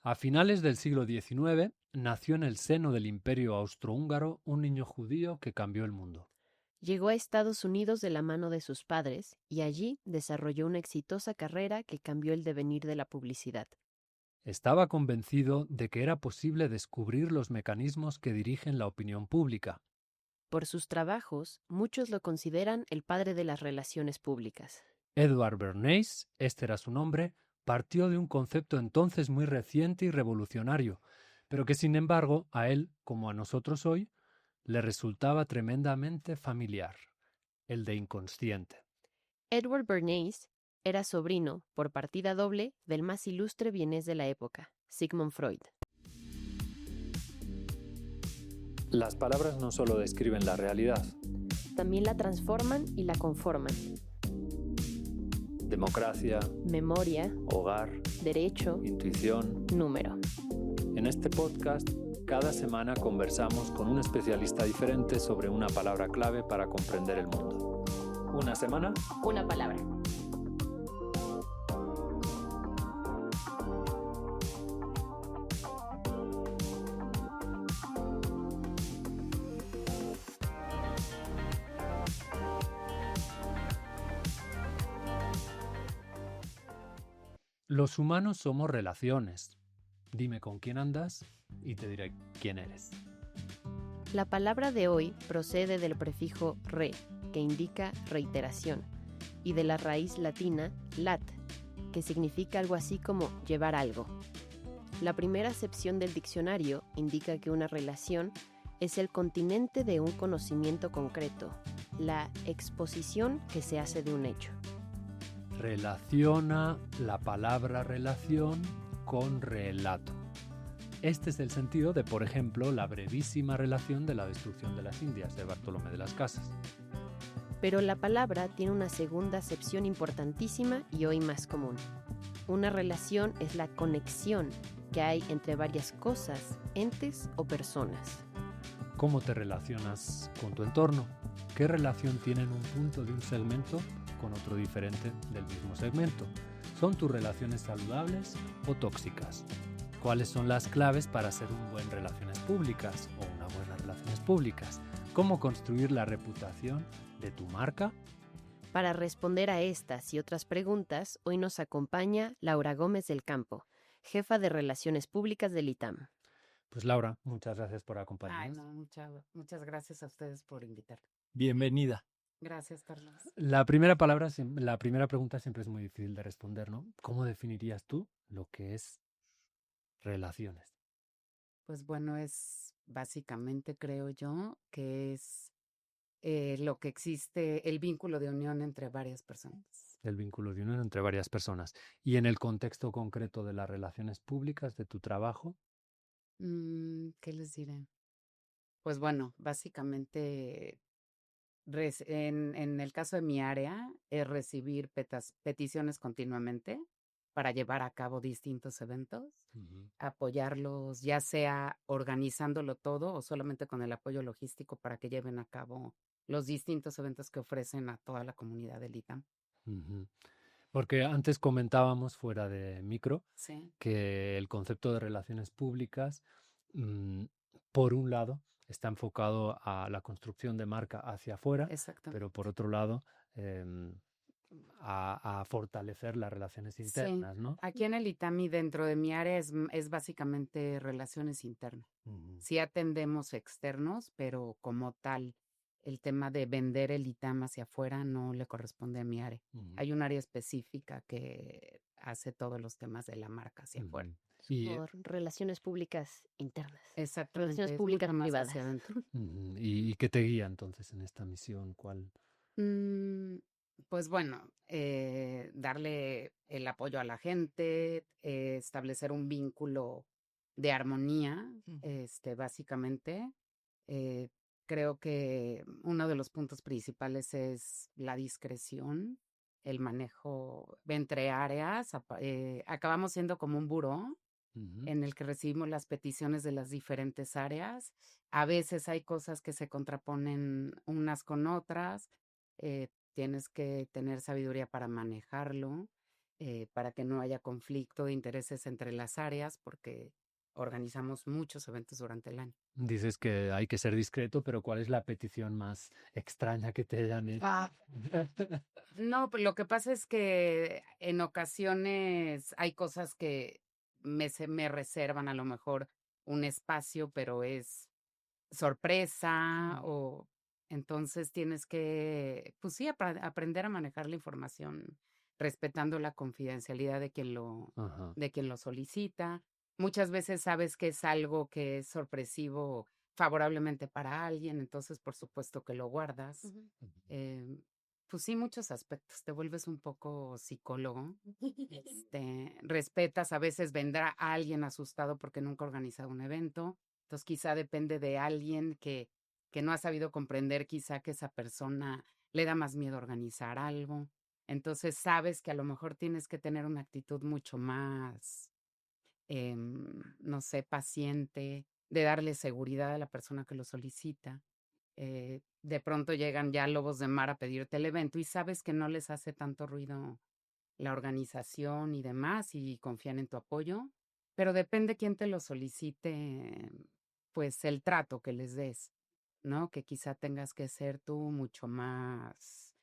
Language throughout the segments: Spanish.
A finales del siglo XIX nació en el seno del Imperio Austrohúngaro un niño judío que cambió el mundo. Llegó a Estados Unidos de la mano de sus padres y allí desarrolló una exitosa carrera que cambió el devenir de la publicidad. Estaba convencido de que era posible descubrir los mecanismos que dirigen la opinión pública. Por sus trabajos, muchos lo consideran el padre de las relaciones públicas. Edward Bernays, este era su nombre, partió de un concepto entonces muy reciente y revolucionario, pero que sin embargo a él, como a nosotros hoy, le resultaba tremendamente familiar, el de inconsciente. Edward Bernays era sobrino, por partida doble, del más ilustre vienés de la época, Sigmund Freud. Las palabras no solo describen la realidad. También la transforman y la conforman. Democracia, Memoria, hogar, derecho, intuición. número. En este podcast, cada semana conversamos con un especialista diferente sobre una palabra clave para comprender el mundo. Una semana, Una palabra. Los humanos somos relaciones. Dime con quién andas y te diré quién eres. La palabra de hoy procede del prefijo re, que indica reiteración, y de la raíz latina lat, que significa algo así como llevar algo. La primera acepción del diccionario indica que una relación es el continente de un conocimiento concreto, la exposición que se hace de un hecho. Relaciona la palabra relación con relato. Este es el sentido de, por ejemplo, la brevísima relación de la destrucción de las Indias de Bartolomé de las Casas. Pero la palabra tiene una segunda acepción importantísima y hoy más común. Una relación es la conexión que hay entre varias cosas, entes o personas. ¿Cómo te relacionas con tu entorno? ¿Qué relación tienen un punto de un segmento con otro diferente del mismo segmento? ¿Son tus relaciones saludables o tóxicas? ¿Cuáles son las claves para ser un buen relaciones públicas o una buena relaciones públicas? ¿Cómo construir la reputación de tu marca? Para responder a estas y otras preguntas, hoy nos acompaña Laura Gómez del Campo, jefa de Relaciones Públicas del ITAM. Pues Laura, muchas gracias por Ay, acompañarnos. no, muchas gracias a ustedes por invitarme. Bienvenida. Gracias, Carlos. La primera pregunta siempre es muy difícil de responder, ¿no? ¿Cómo definirías tú lo que es relaciones? Pues bueno, es básicamente, creo yo, que es lo que existe, el vínculo de unión entre varias personas. El vínculo de unión entre varias personas. Y en el contexto concreto de las relaciones públicas, de tu trabajo, ¿Qué les diré? Pues bueno, básicamente, en el caso de mi área, es recibir peticiones continuamente para llevar a cabo distintos eventos. Apoyarlos, ya sea organizándolo todo o solamente con el apoyo logístico para que lleven a cabo los distintos eventos que ofrecen a toda la comunidad del ITAM. Ujú. Porque antes comentábamos fuera de micro Sí, que el concepto de relaciones públicas, mm, por un lado, está enfocado a la construcción de marca hacia afuera, pero exactamente. por otro lado, em, a fortalecer las relaciones Sí, internas, ¿no? aquí en el ITAM y dentro de mi área es básicamente relaciones internas. Ujú, Sí atendemos externos, pero como tal, el tema de vender el ITAM hacia afuera no le corresponde a mi área. ujú, Hay un área específica que hace todos los temas de la marca hacia afuera. ujú. Y, Por relaciones públicas internas. Exactamente, Relaciones es públicas mucho más privadas. hacia adentro. ujú, ¿y qué te guía entonces en esta misión? ¿Cuál? Mm, pues bueno, darle el apoyo a la gente, establecer un vínculo de armonía, básicamente. Eh, creo que uno de los puntos principales es la discreción, el manejo entre áreas. Acabamos siendo como un buró Ujú, en el que recibimos las peticiones de las diferentes áreas. A veces hay cosas que se contraponen unas con otras. Tienes que tener sabiduría para manejarlo. para que no haya conflicto de intereses entre las áreas, porque organizamos muchos eventos durante el año. Dices que hay que ser discreto, pero ¿cuál es la petición más extraña que te hayan hecho? Ah, No, pues lo que pasa es que en ocasiones hay cosas que me reservan a lo mejor un espacio, pero es sorpresa o entonces tienes que, pues sí, aprender a manejar la información respetando la confidencialidad Ajá. de quien lo solicita. Muchas veces sabes que es algo que es sorpresivo favorablemente para alguien, entonces por supuesto que lo guardas. Ujú. Em, pues sí, muchos aspectos. Te vuelves un poco psicólogo. Respetas, a veces vendrá alguien asustado porque nunca ha organizado un evento. Entonces quizá depende de alguien que no ha sabido comprender quizá que esa persona le da más miedo organizar algo. Entonces sabes que a lo mejor tienes que tener una actitud mucho más, no sé, paciente, de darle seguridad a la persona que lo solicita. De pronto llegan ya lobos de mar a pedirte el evento y sabes que no les hace tanto ruido la organización y demás y confían en tu apoyo, pero depende quién te lo solicite, pues el trato que les des, ¿no? Que quizá tengas que ser tú mucho más,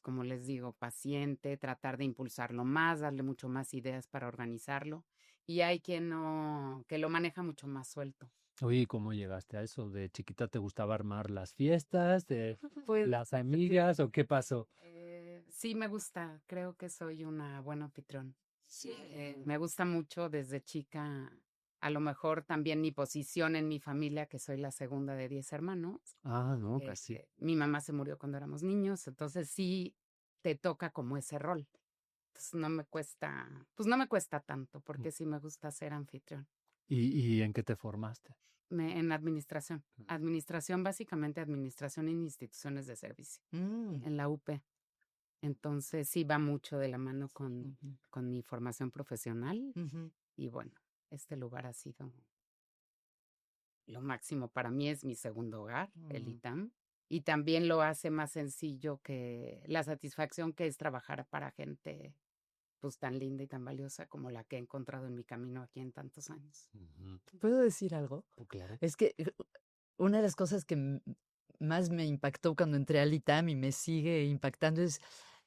como les digo, paciente, tratar de impulsarlo más, darle mucho más ideas para organizarlo. Y hay quien no, que lo maneja mucho más suelto. Oye, ¿y cómo llegaste a eso? ¿De chiquita te gustaba armar las fiestas, de Pues las amigas o qué pasó? sí me gusta, creo que soy una buena anfitrión. Sí. Me gusta mucho desde chica, a lo mejor también mi posición en mi familia, que soy la segunda de 10 hermanos. Ah, no, casi. Mi mamá se murió cuando éramos niños, entonces sí te toca como ese rol. Entonces no me cuesta, pues no me cuesta tanto, porque sí me gusta ser anfitrión. ¿Y en qué te formaste? En administración. Administración, básicamente administración en instituciones de servicio, en la UP. Entonces sí va mucho de la mano Ujú, con mi formación profesional ujú. y bueno, este lugar ha sido lo máximo para mí, es mi segundo hogar, el Mm. ITAM, y también lo hace más sencillo que la satisfacción que es trabajar para gente pues tan linda y tan valiosa como la que he encontrado en mi camino aquí en tantos años. Ujú. ¿Puedo decir algo? Pues claro. Es que una de las cosas que más me impactó cuando entré al ITAM y me sigue impactando es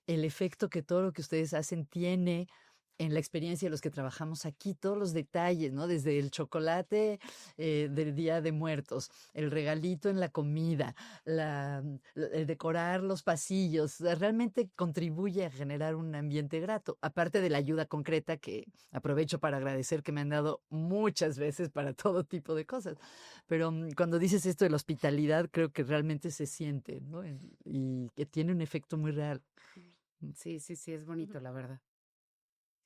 el efecto que todo lo que ustedes hacen tiene en la experiencia de los que trabajamos aquí, todos los detalles, ¿no? Desde el chocolate del Día de Muertos, el regalito en la comida, el decorar los pasillos, realmente contribuye a generar un ambiente grato, aparte de la ayuda concreta que aprovecho para agradecer que me han dado muchas veces para todo tipo de cosas. Pero cuando dices esto de la hospitalidad, creo que realmente se siente, ¿no? Y que tiene un efecto muy real. Sí, sí, sí, es bonito, la verdad.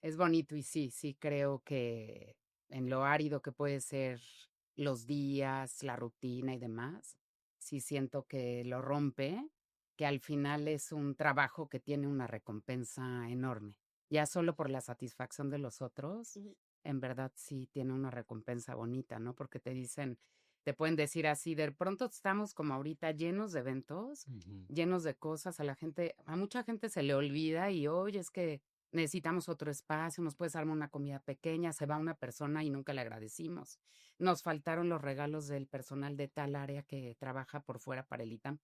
Es bonito y sí, sí creo que en lo árido que puede ser los días, la rutina y demás, sí siento que lo rompe, que al final es un trabajo que tiene una recompensa enorme. Ya solo por la satisfacción de los otros, Ujú. en verdad sí tiene una recompensa bonita, ¿no? Porque te dicen, te pueden decir así, de pronto estamos como ahorita llenos de eventos, Ujú. llenos de cosas, a mucha gente se le olvida y oye, es que necesitamos otro espacio, nos puedes armar una comida pequeña, se va una persona y nunca le agradecimos. Nos faltaron los regalos del personal de tal área que trabaja por fuera para el ITAM.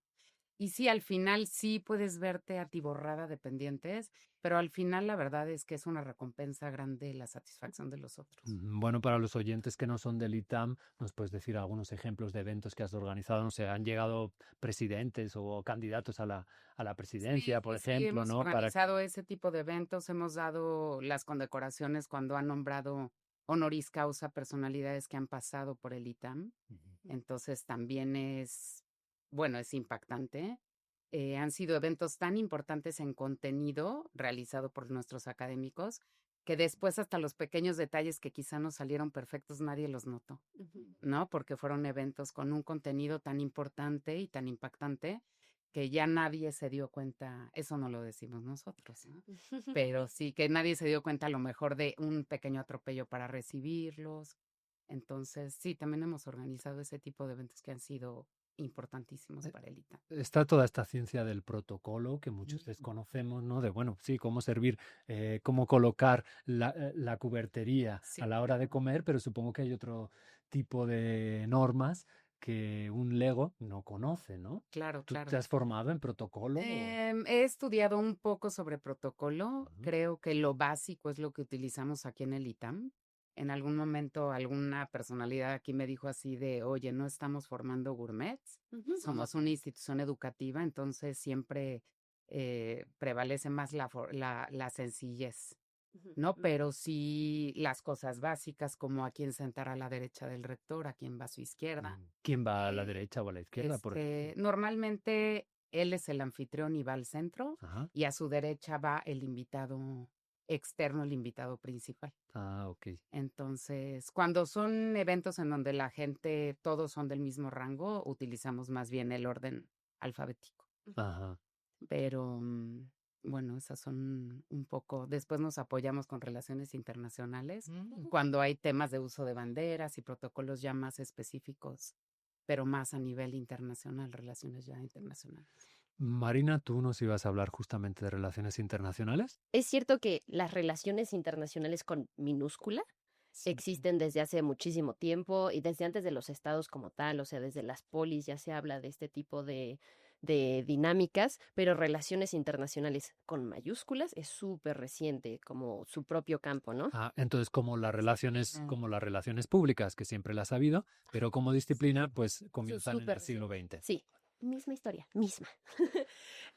Y sí, al final sí puedes verte atiborrada de pendientes, pero al final la verdad es que es una recompensa grande la satisfacción de los otros. Bueno, para los oyentes que no son del ITAM, ¿nos puedes decir algunos ejemplos de eventos que has organizado? No sé, han llegado presidentes o candidatos a la presidencia, Sí, por sí, ejemplo, hemos ¿no? organizado ese tipo de eventos, hemos dado las condecoraciones cuando han nombrado honoris causa personalidades que han pasado por el ITAM. Ujú. Entonces también es, bueno, es impactante. Han sido eventos tan importantes en contenido realizado por nuestros académicos que después hasta los pequeños detalles que quizá no salieron perfectos nadie los notó, Ujú. ¿no? Porque fueron eventos con un contenido tan importante y tan impactante que ya nadie se dio cuenta, eso no lo decimos nosotros, ¿no? Pero sí que nadie se dio cuenta a lo mejor de un pequeño atropello para recibirlos. Entonces, sí, también hemos organizado ese tipo de eventos que han sido importantísimos Eh, para el ITAM. Está toda esta ciencia del protocolo que muchos desconocemos, ¿no? De, bueno, sí, cómo servir, cómo colocar la cubertería Sí, a la hora de comer, pero supongo que hay otro tipo de normas que un lego no conoce, ¿no? claro, ¿Tú te claro. has formado en protocolo? He estudiado un poco sobre protocolo. Ujú. Creo que lo básico es lo que utilizamos aquí en el ITAM. En algún momento alguna personalidad aquí me dijo así de, oye, no estamos formando gourmets, somos una institución educativa, entonces siempre prevalece más la sencillez, ¿no? Pero sí las cosas básicas, como a quién sentar a la derecha del rector, a quién va a su izquierda. ¿Quién va a la Eh, derecha o a la izquierda, por ejemplo? Normalmente él es el anfitrión y va al centro, Ajá. y a su derecha va el invitado externo, el invitado principal. Ah, ok. Entonces, cuando son eventos en donde la gente, todos son del mismo rango, utilizamos más bien el orden alfabético. Ajá. Pero bueno, esas son un poco. Después nos apoyamos con relaciones internacionales cuando hay temas de uso de banderas y protocolos ya más específicos, pero más a nivel internacional, relaciones ya internacionales. Marina, tú nos ibas a hablar justamente de relaciones internacionales. Es cierto que las relaciones internacionales con minúscula Sí. existen desde hace muchísimo tiempo y desde antes de los estados como tal, o sea, desde las polis ya se habla de este tipo de dinámicas, pero relaciones internacionales con mayúsculas es súper reciente, como su propio campo, ¿no? Ah, entonces, Ah, como las relaciones públicas, que siempre las ha habido, pero como disciplina, pues Su comienzan en súper el siglo reciente. XX. Sí, misma historia, misma.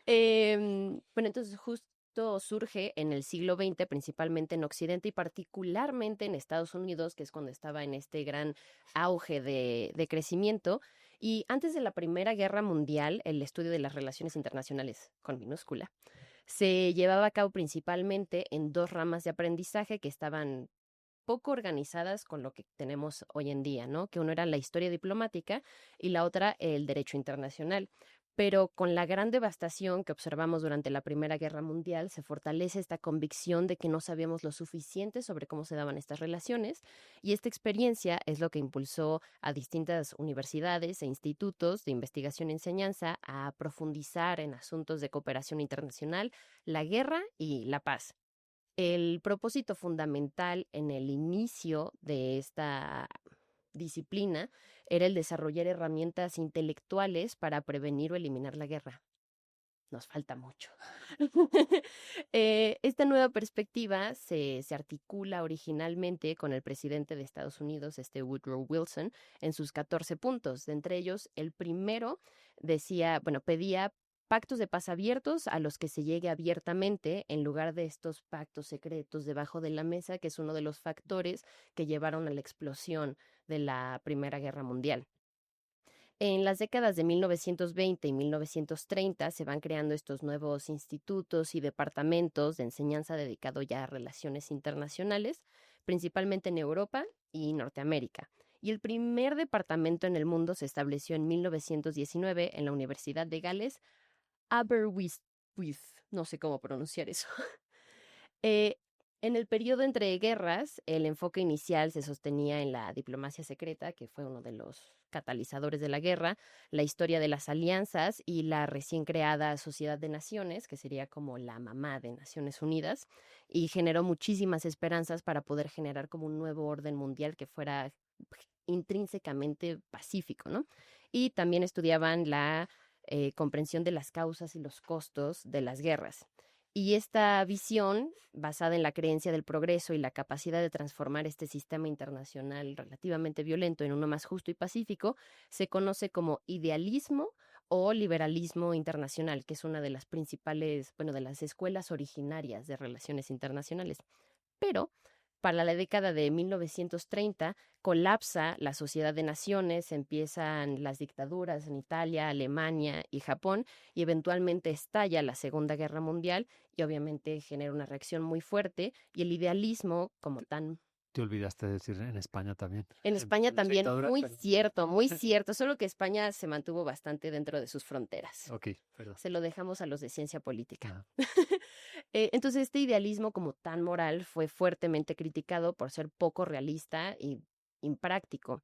Bueno, entonces justo surge en el siglo XX, principalmente en Occidente y particularmente en Estados Unidos, que es cuando estaba en este gran auge de crecimiento. Y antes de la Primera Guerra Mundial, el estudio de las relaciones internacionales, con minúscula, se llevaba a cabo principalmente en dos ramas de aprendizaje que estaban poco organizadas con lo que tenemos hoy en día, ¿no? Que uno era la historia diplomática y la otra el derecho internacional. Pero con la gran devastación que observamos durante la Primera Guerra Mundial, se fortalece esta convicción de que no sabíamos lo suficiente sobre cómo se daban estas relaciones, y esta experiencia es lo que impulsó a distintas universidades e institutos de investigación y enseñanza a profundizar en asuntos de cooperación internacional, la guerra y la paz. El propósito fundamental en el inicio de esta disciplina era el desarrollar herramientas intelectuales para prevenir o eliminar la guerra. Nos falta mucho. Esta nueva perspectiva se articula originalmente con el presidente de Estados Unidos, Woodrow Wilson, en sus 14 puntos. De entre ellos, el primero pedía pactos de paz abiertos a los que se llegue abiertamente en lugar de estos pactos secretos debajo de la mesa, que es uno de los factores que llevaron a la explosión de la Primera Guerra Mundial. En las décadas de 1920 y 1930 se van creando estos nuevos institutos y departamentos de enseñanza dedicados ya a relaciones internacionales, principalmente en Europa y Norteamérica. Y el primer departamento en el mundo se estableció en 1919 en la Universidad de Gales, Aberystwyth, no sé cómo pronunciar eso. Eh, en el periodo entre guerras, el enfoque inicial se sostenía en la diplomacia secreta, que fue uno de los catalizadores de la guerra, la historia de las alianzas y la recién creada Sociedad de Naciones, que sería como la mamá de Naciones Unidas, y generó muchísimas esperanzas para poder generar como un nuevo orden mundial que fuera intrínsecamente pacífico, ¿no? Y también estudiaban la comprensión de las causas y los costos de las guerras. Y esta visión, basada en la creencia del progreso y la capacidad de transformar este sistema internacional relativamente violento en uno más justo y pacífico, se conoce como idealismo o liberalismo internacional, que es una de las principales, de las escuelas originarias de relaciones internacionales. Pero para la década de 1930 colapsa la Sociedad de Naciones, empiezan las dictaduras en Italia, Alemania y Japón, y eventualmente estalla la Segunda Guerra Mundial y obviamente genera una reacción muy fuerte, y el idealismo como tan... Te olvidaste de decir en España también. En España En las también, dictaduras, muy pero... cierto, solo que España se mantuvo bastante dentro de sus fronteras. Ok, perdón. Se lo dejamos a los de ciencia política. Ah, Entonces, este idealismo como tan moral fue fuertemente criticado por ser poco realista y impráctico.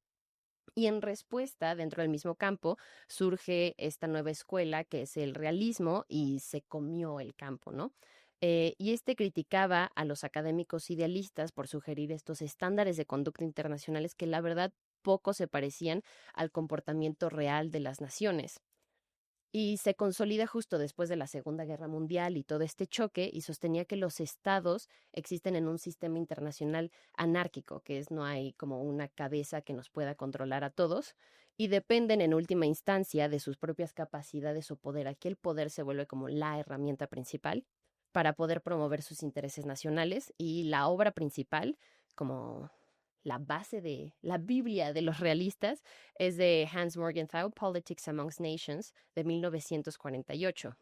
Y en respuesta, dentro del mismo campo, surge esta nueva escuela que es el realismo y se comió el campo, ¿no? Y criticaba a los académicos idealistas por sugerir estos estándares de conducta internacionales que la verdad poco se parecían al comportamiento real de las naciones. Y se consolida justo después de la Segunda Guerra Mundial y todo este choque, y sostenía que los estados existen en un sistema internacional anárquico, que es no hay como una cabeza que nos pueda controlar a todos, y dependen en última instancia de sus propias capacidades o poder. Aquí el poder se vuelve como la herramienta principal para poder promover sus intereses nacionales, y la obra principal, como la base de la Biblia de los realistas, es de Hans Morgenthau, Politics Amongst Nations, de 1948.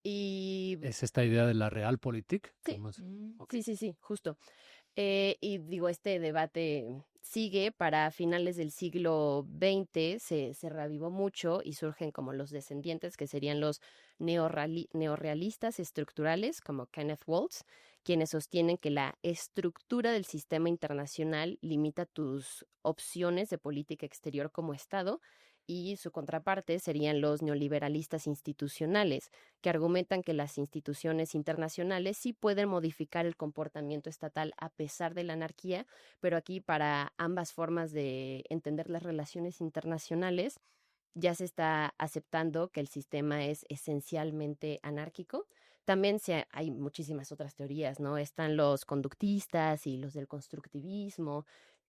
Y ¿Es esta idea de la Realpolitik? Que sí, hemos... Mm. Ok. sí, justo. Y digo, este debate sigue para finales del siglo XX, se reavivó mucho y surgen como los descendientes, que serían los neorrealistas estructurales, como Kenneth Waltz, quienes sostienen que la estructura del sistema internacional limita tus opciones de política exterior como Estado, y su contraparte serían los neoliberalistas institucionales, que argumentan que las instituciones internacionales sí pueden modificar el comportamiento estatal a pesar de la anarquía, pero aquí para ambas formas de entender las relaciones internacionales ya se está aceptando que el sistema es esencialmente anárquico. También hay muchísimas otras teorías, ¿no? Están los conductistas y los del constructivismo,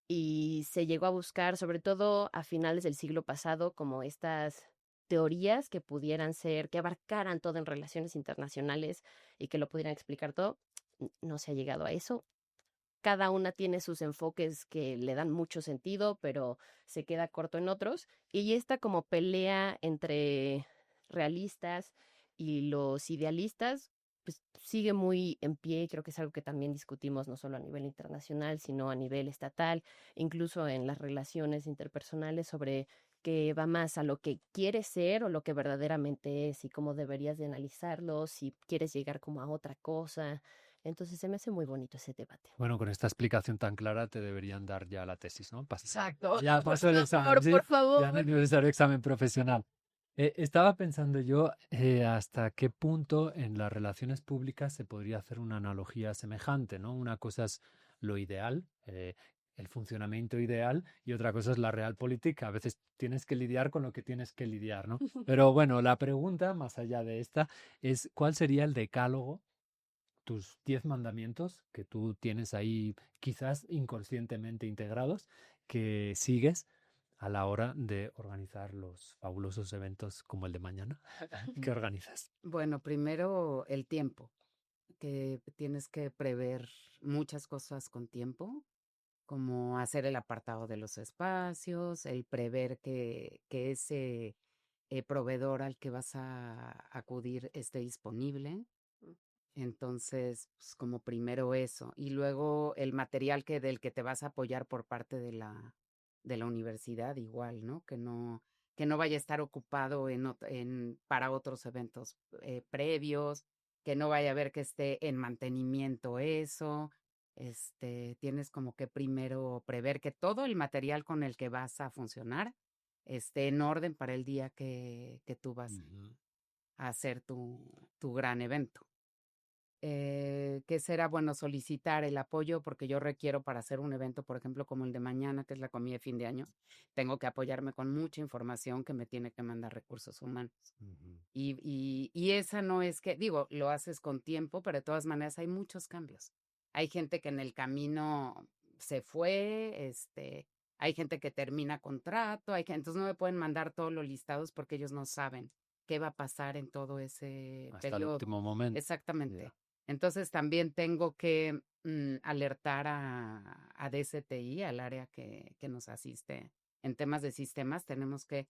y se llegó a buscar, sobre todo a finales del siglo pasado, como estas teorías que pudieran ser, que abarcaran todo en relaciones internacionales y que lo pudieran explicar todo. No se ha llegado a eso. Cada una tiene sus enfoques que le dan mucho sentido, pero se queda corto en otros. Y esta como pelea entre realistas y los idealistas, pues sigue muy en pie, y creo que es algo que también discutimos no solo a nivel internacional, sino a nivel estatal, incluso en las relaciones interpersonales, sobre que va más a lo que quieres ser o lo que verdaderamente es, y cómo deberías de analizarlo, si quieres llegar como a otra cosa. Entonces se me hace muy bonito ese debate. Bueno, con esta explicación tan clara te deberían dar ya la tesis, ¿no? Exacto. Ya pasó el examen, ¿sí? Por favor. Ya no es necesario examen profesional. Estaba pensando yo hasta qué punto en las relaciones públicas se podría hacer una analogía semejante, ¿no? Una cosa es lo ideal, el funcionamiento ideal, y otra cosa es la realpolitik. A veces tienes que lidiar con lo que tienes que lidiar, ¿no? Pero bueno, la pregunta, más allá de esta, es ¿cuál sería el decálogo, tus 10 mandamientos que tú tienes ahí quizás inconscientemente integrados, que sigues a la hora de organizar los fabulosos eventos como el de mañana? ¿Qué organizas? Bueno, primero el tiempo, que tienes que prever muchas cosas con tiempo, como hacer el apartado de los espacios, el prever que ese proveedor al que vas a acudir esté disponible. Entonces, pues, como primero eso. Y luego el material del que te vas a apoyar por parte de la universidad, igual, ¿no? Que no vaya a estar ocupado para otros eventos previos, que no vaya a ver que esté en mantenimiento eso. Tienes como que primero prever que todo el material con el que vas a funcionar esté en orden para el día que tú vas Ujú. a hacer tu gran evento. Que será bueno solicitar el apoyo, porque yo requiero para hacer un evento, por ejemplo, como el de mañana, que es la comida de fin de año, tengo que apoyarme con mucha información que me tiene que mandar recursos humanos. Ujú. Y esa no es que, digo, lo haces con tiempo, pero de todas maneras hay muchos cambios. Hay gente que en el camino se fue, hay gente que termina contrato, entonces no me pueden mandar todos los listados porque ellos no saben qué va a pasar en todo ese Hasta el periodo. último momento. Exactamente. Ya. Entonces también tengo que alertar a DCTI, al área que nos asiste en temas de sistemas. Tenemos que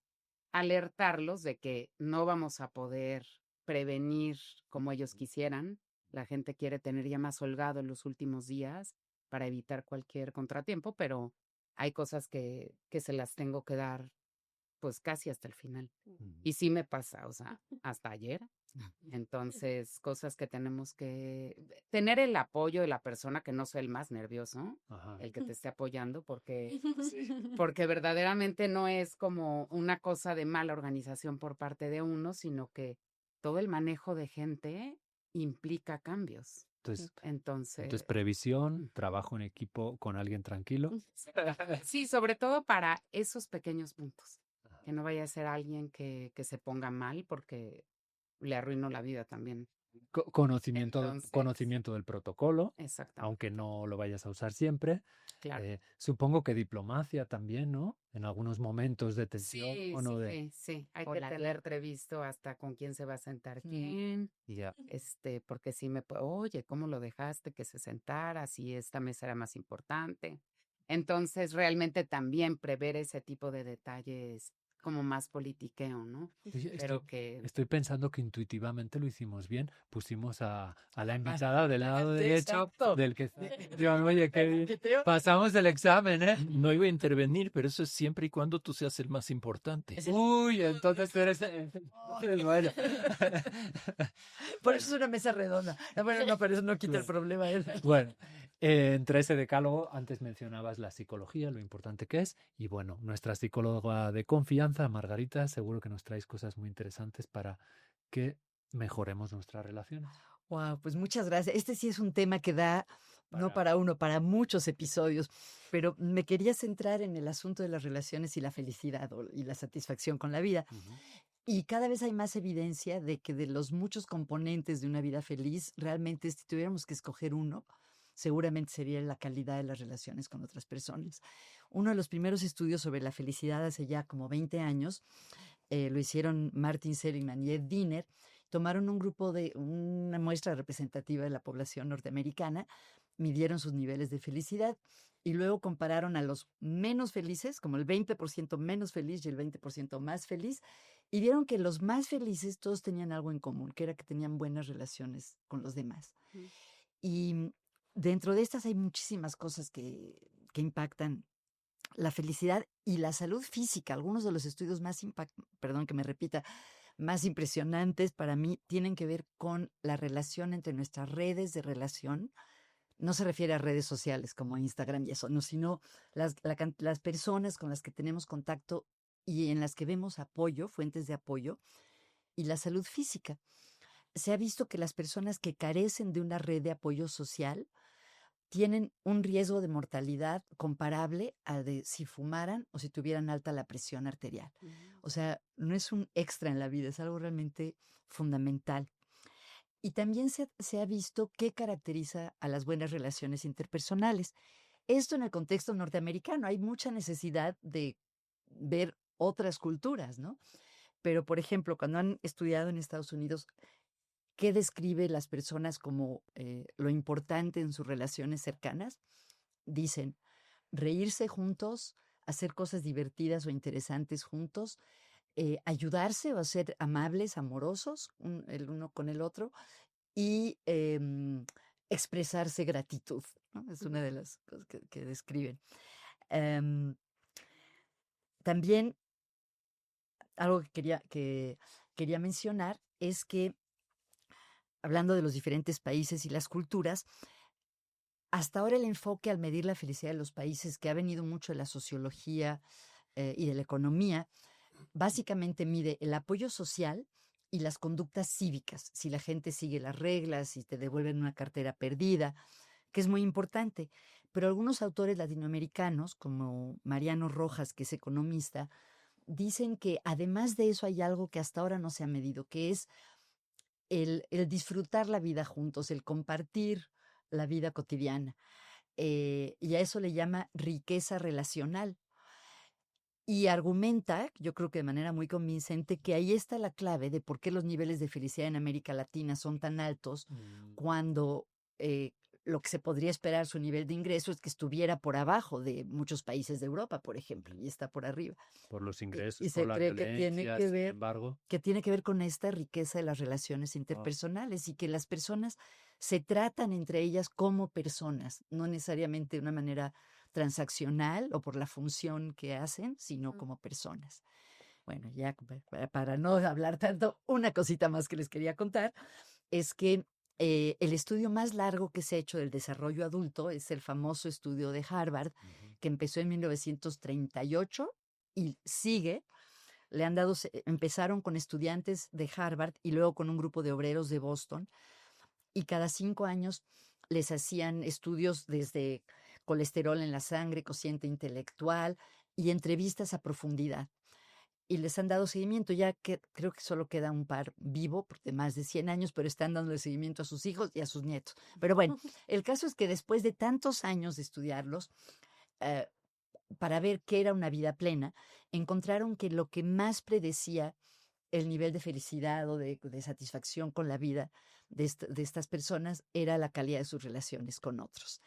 alertarlos de que no vamos a poder prevenir como ellos quisieran. La gente quiere tener ya más holgado en los últimos días para evitar cualquier contratiempo, pero hay cosas que se las tengo que dar pues casi hasta el final. Mm. Y sí me pasa, o sea, hasta ayer. Entonces, cosas que tenemos que tener el apoyo de la persona, que no sea el más nervioso, Ajá. el que te esté apoyando, porque verdaderamente no es como una cosa de mala organización por parte de uno, sino que todo el manejo de gente implica cambios. Entonces, Entonces, previsión, trabajo en equipo con alguien tranquilo. sí, sobre todo para esos pequeños puntos. Que no vaya a ser alguien que se ponga mal porque le arruinó la vida también. Entonces, Conocimiento del protocolo, exactamente, aunque no lo vayas a usar siempre. claro. Supongo que diplomacia también, ¿no? En algunos momentos de tensión Sí, o no de... sí, sí. Hay O que la tener previsto hasta con quién se va a sentar Mm. quién. Ya. Porque sí oye, ¿cómo lo dejaste que se sentara? Si esta mesa era más importante. Entonces, realmente también prever ese tipo de detalles como más politiqueo, ¿no? Oye, Pero que estoy pensando que intuitivamente lo hicimos bien. Pusimos a la invitada del lado Sí, derecho, exacto. del que... Digan, oye, qué bien. Pasamos el examen, ¿eh? No iba a intervenir, pero eso es siempre y cuando tú seas el más importante. Uy, entonces tú eres... bueno. Por eso es una mesa redonda. Bueno, no, pero eso no quita el problema. Bueno, entre ese decálogo, antes mencionabas la psicología, lo importante que es, y bueno, nuestra psicóloga de confianza, Margarita, seguro que nos traes cosas muy interesantes para que mejoremos nuestras relaciones. Wow, pues muchas gracias. Este sí es un tema que da, no Para- para uno, para muchos episodios, pero me quería centrar en el asunto de las relaciones y la felicidad y la satisfacción con la vida. Ujú. Y cada vez hay más evidencia de que de los muchos componentes de una vida feliz, realmente si tuviéramos que escoger uno, seguramente sería la calidad de las relaciones con otras personas. Uno de los primeros estudios sobre la felicidad hace ya como 20 años, lo hicieron Martin Seligman y Ed Diner. Tomaron un grupo de una muestra representativa de la población norteamericana, midieron sus niveles de felicidad y luego compararon a los menos felices, como el 20% menos feliz y el 20% más feliz, y vieron que los más felices todos tenían algo en común, que era que tenían buenas relaciones con los demás. Mm. Y dentro de estas hay muchísimas cosas que impactan la felicidad y la salud física. Algunos de los estudios perdón que me repita, más impresionantes para mí tienen que ver con la relación entre nuestras redes de relación. No se refiere a redes sociales como Instagram y eso, no, sino las personas con las que tenemos contacto y en las que vemos apoyo, fuentes de apoyo, y la salud física. Se ha visto que las personas que carecen de una red de apoyo social tienen un riesgo de mortalidad comparable a de si fumaran o si tuvieran alta la presión arterial. O sea, no es un extra en la vida, es algo realmente fundamental. Y también se ha visto qué caracteriza a las buenas relaciones interpersonales. Esto en el contexto norteamericano. Hay mucha necesidad de ver otras culturas, ¿no? Pero, por ejemplo, cuando han estudiado en Estados Unidos qué describe las personas como lo importante en sus relaciones cercanas, dicen reírse juntos, hacer cosas divertidas o interesantes juntos, ayudarse o ser amables, amorosos el uno con el otro y expresarse gratitud, ¿no? Es una de las cosas que describen. Em, También algo que quería mencionar es que, hablando de los diferentes países y las culturas, hasta ahora el enfoque al medir la felicidad de los países, que ha venido mucho de la sociología y de la economía, básicamente mide el apoyo social y las conductas cívicas, si la gente sigue las reglas, si te devuelven una cartera perdida, que es muy importante. Pero algunos autores latinoamericanos, como Mariano Rojas, que es economista, dicen que además de eso hay algo que hasta ahora no se ha medido, que es el disfrutar la vida juntos, el compartir la vida cotidiana. Y a eso le llama riqueza relacional. Y argumenta, yo creo que de manera muy convincente, que ahí está la clave de por qué los niveles de felicidad en América Latina son tan altos cuando lo que se podría esperar su nivel de ingreso es que estuviera por abajo de muchos países de Europa, por ejemplo, y está por arriba. Por los Y ingresos, se por la cree que tiene violencia, que sin ver embargo. que tiene que ver con esta riqueza de las relaciones interpersonales y que las personas se tratan entre ellas como personas, no necesariamente de una manera transaccional o por la función que hacen, sino como personas. Bueno, ya para no hablar tanto, una cosita más que les quería contar es que el estudio más largo que se ha hecho del desarrollo adulto es el famoso estudio de Harvard, que empezó en 1938 y sigue. Empezaron con estudiantes de Harvard y luego con un grupo de obreros de Boston, y cada 5 años les hacían estudios desde colesterol en la sangre, cociente intelectual y entrevistas a profundidad. Y les han dado seguimiento, ya que creo que solo queda un par vivo de más de 100 años, pero están dándole seguimiento a sus hijos y a sus nietos. Pero bueno, el caso es que después de tantos años de estudiarlos, eh, para ver qué era una vida plena, encontraron que lo que más predecía el nivel de felicidad o de satisfacción con la vida de estas personas era la calidad de sus relaciones con otros.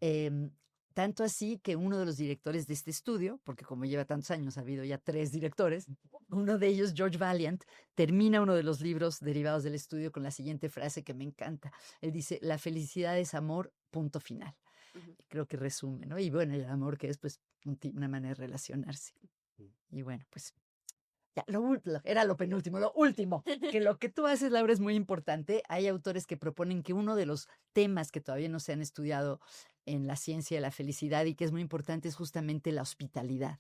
Em, Tanto así que uno de los directores de este estudio, porque como lleva tantos años ha habido ya 3 directores, uno de ellos, George Valiant, termina uno de los libros derivados del estudio con la siguiente frase que me encanta. Él dice: la felicidad es amor, punto final. Creo que resume, ¿no? Y bueno, el amor, que es pues una manera de relacionarse. Y bueno, pues ya, era lo penúltimo, lo último, que lo que tú haces, Laura, es muy importante. Hay autores que proponen que uno de los temas que todavía no se han estudiado en la ciencia de la felicidad y que es muy importante es justamente la hospitalidad.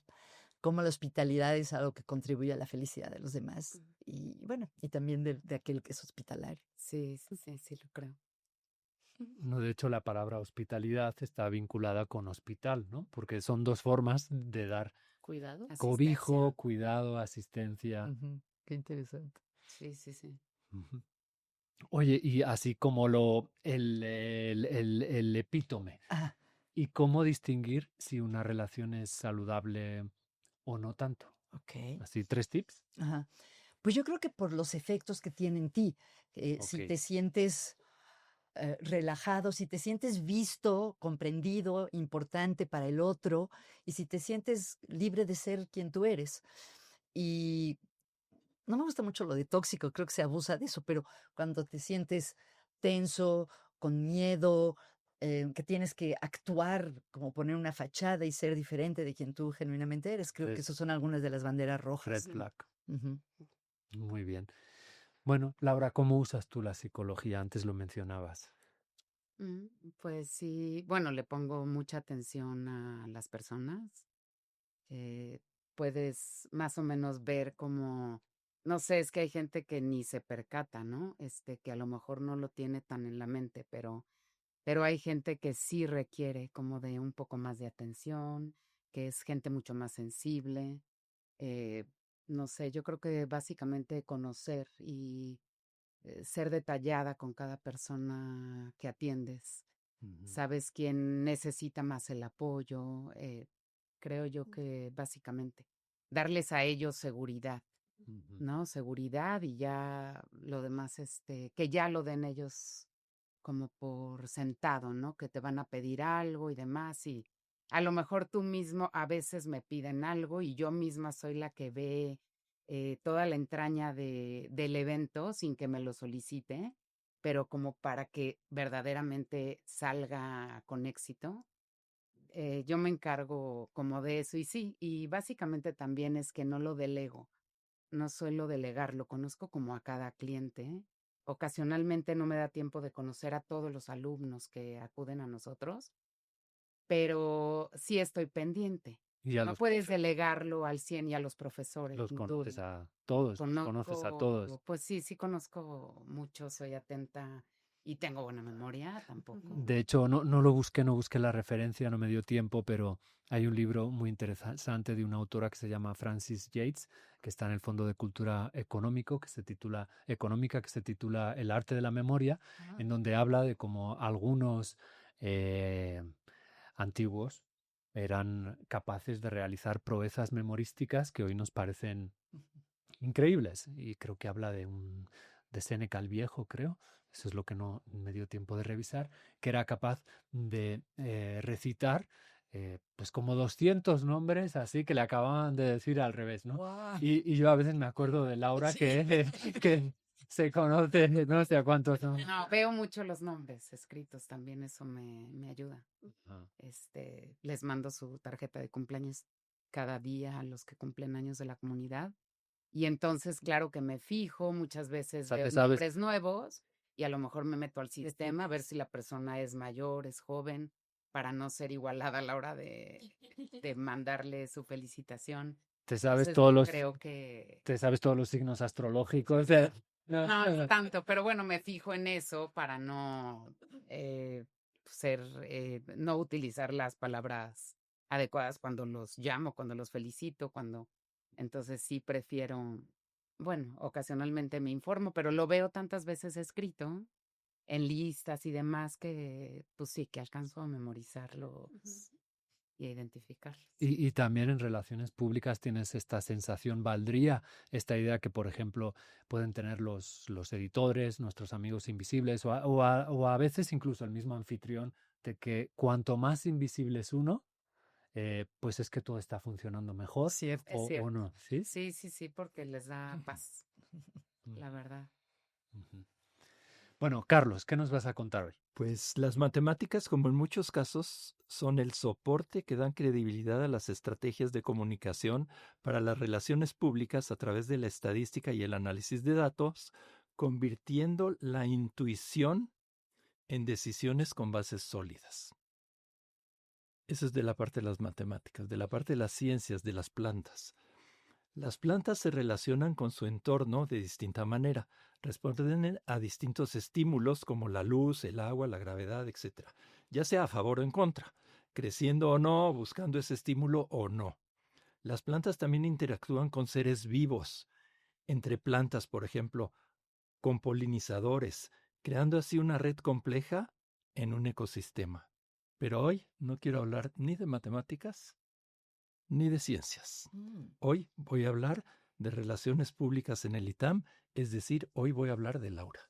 Cómo la hospitalidad es algo que contribuye a la felicidad de los demás y bueno, y también de aquel que es hospitalario. Sí, sí, sí, sí lo creo. No, de hecho, la palabra hospitalidad está vinculada con hospital, ¿no? Porque son dos formas de dar Cuidado. cobijo, Asistencia. cuidado, asistencia. Qué interesante. Sí, sí, sí. Ujú. Oye, y así como el epítome, Ah, ¿y cómo distinguir si una relación es saludable o no tanto? ok. Así, 3 tips. Ajá. Pues yo creo que por los efectos que tiene en ti, si Ok. te sientes relajado, si te sientes visto, comprendido, importante para el otro, y si te sientes libre de ser quien tú eres. Y no me gusta mucho lo de tóxico, creo que se abusa de eso, pero cuando te sientes tenso, con miedo, que tienes que actuar como poner una fachada y ser diferente de quien tú genuinamente eres, creo que Es esas son algunas de las banderas red rojas. flag. Ujú. Muy bien. Bueno, Laura, ¿cómo usas tú la psicología? Antes lo mencionabas. Mm, Pues sí, bueno, le pongo mucha atención a las personas. eh, Puedes más o menos ver cómo, no sé, es que hay gente que ni se percata, ¿no? Que a lo mejor no lo tiene tan en la mente, pero hay gente que sí requiere como de un poco más de atención, que es gente mucho más sensible. eh, no sé, yo creo que básicamente conocer y ser detallada con cada persona que atiendes. Ujú, Sabes quién necesita más el apoyo. Creo yo que básicamente darles a ellos seguridad, ujú. ¿no? Seguridad y ya lo demás, que ya lo den ellos como por sentado, ¿no? Que te van a pedir algo y demás y a lo mejor tú mismo a veces me piden algo y yo misma soy la que ve toda la entraña del evento sin que me lo solicite, pero como para que verdaderamente salga con éxito, yo me encargo como de eso y sí, y básicamente también es que no lo delego, no suelo delegarlo, conozco como a cada cliente. Ocasionalmente no me da tiempo de conocer a todos los alumnos que acuden a nosotros, pero sí estoy pendiente. Y ya No puedes delegarlo al 100 y a los profesores, los sin conoces duda. a todos, los conoces a todos. Conozco, pues sí, sí conozco mucho, soy atenta y tengo buena memoria, tampoco. De hecho, no lo busqué, no busqué la referencia, no me dio tiempo, pero hay un libro muy interesante de una autora que se llama Frances Yates, que está en el Fondo de Cultura Económica, que se titula El arte de la memoria, en donde habla de cómo algunos eh, antiguos eran capaces de realizar proezas memorísticas que hoy nos parecen increíbles. Y creo que habla de Séneca el Viejo, creo. Eso es lo que no me dio tiempo de revisar, que era capaz de recitar pues como 200 nombres así que le acababan de decir al revés, ¿no? Guau. Y yo a veces me acuerdo de Laura que se conoce no sé a cuántos son. No, veo mucho los nombres escritos, también eso me ayuda. Ah, Les mando su tarjeta de cumpleaños cada día a los que cumplen años de la comunidad Y entonces, claro que me fijo, muchas veces sea, veo te sabes. nombres nuevos y a lo mejor me meto al sistema a ver si la persona es mayor, es joven, para no ser igualada a la hora de mandarle su felicitación. Te sabes Entonces, todos yo los, creo que te sabes todos los signos astrológicos. no es tanto, pero bueno, me fijo en eso para no no utilizar las palabras adecuadas cuando los llamo, cuando los felicito, entonces sí prefiero, bueno, ocasionalmente me informo, pero lo veo tantas veces escrito en listas y demás que, pues sí, que alcanzo a memorizarlos y a identificarlos. Y también en relaciones públicas tienes esta sensación, valdría esta idea que, por ejemplo, pueden tener los editores, nuestros amigos invisibles, o a veces incluso el mismo anfitrión, de que cuanto más invisible es uno, pues es que todo está funcionando mejor, Cierto. Es o cierto. no, ¿sí? Sí, porque les da paz, la verdad. Ujú. Bueno, Carlos, ¿qué nos vas a contar hoy? Pues las matemáticas, como en muchos casos, son el soporte que dan credibilidad a las estrategias de comunicación para las relaciones públicas a través de la estadística y el análisis de datos, convirtiendo la intuición en decisiones con bases sólidas. Eso es de la parte de las matemáticas, de la parte de las ciencias, de las plantas. Las plantas se relacionan con su entorno de distinta manera, responden a distintos estímulos como la luz, el agua, la gravedad, etc., ya sea a favor o en contra, creciendo o no, buscando ese estímulo o no. Las plantas también interactúan con seres vivos, entre plantas, por ejemplo, con polinizadores, creando así una red compleja en un ecosistema. Pero hoy no quiero hablar ni de matemáticas ni de ciencias. Hoy voy a hablar de relaciones públicas en el ITAM, es decir, hoy voy a hablar de Laura.